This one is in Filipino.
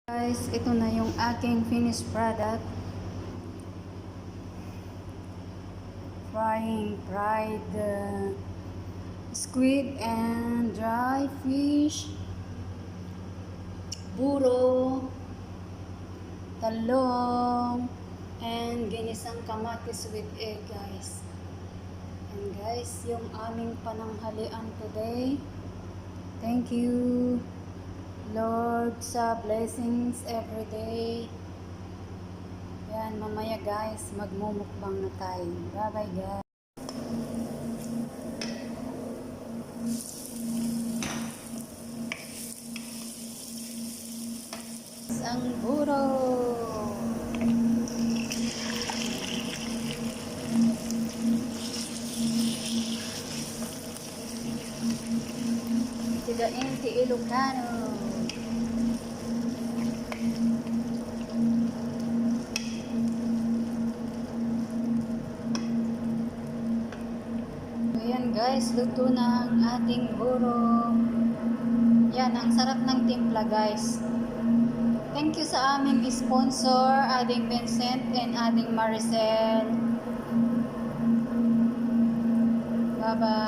Guys, ito na yung aking finished product. Fried squid and dry fish, buro, talong, and ginisang kamatis with egg, guys. And guys, yung aming pananghalian today. Thank you, Lord, sa blessings every day. Yan, mamaya guys, magmumukbang na tayo. Bye-bye guys. Ang buro. Tigain ti Ilocano. Ayan guys, luto na ang ating buro. Yan, ang sarap ng timpla guys. Thank you sa aming sponsor, Ading Vincent and Ading Maricel. Bye-bye.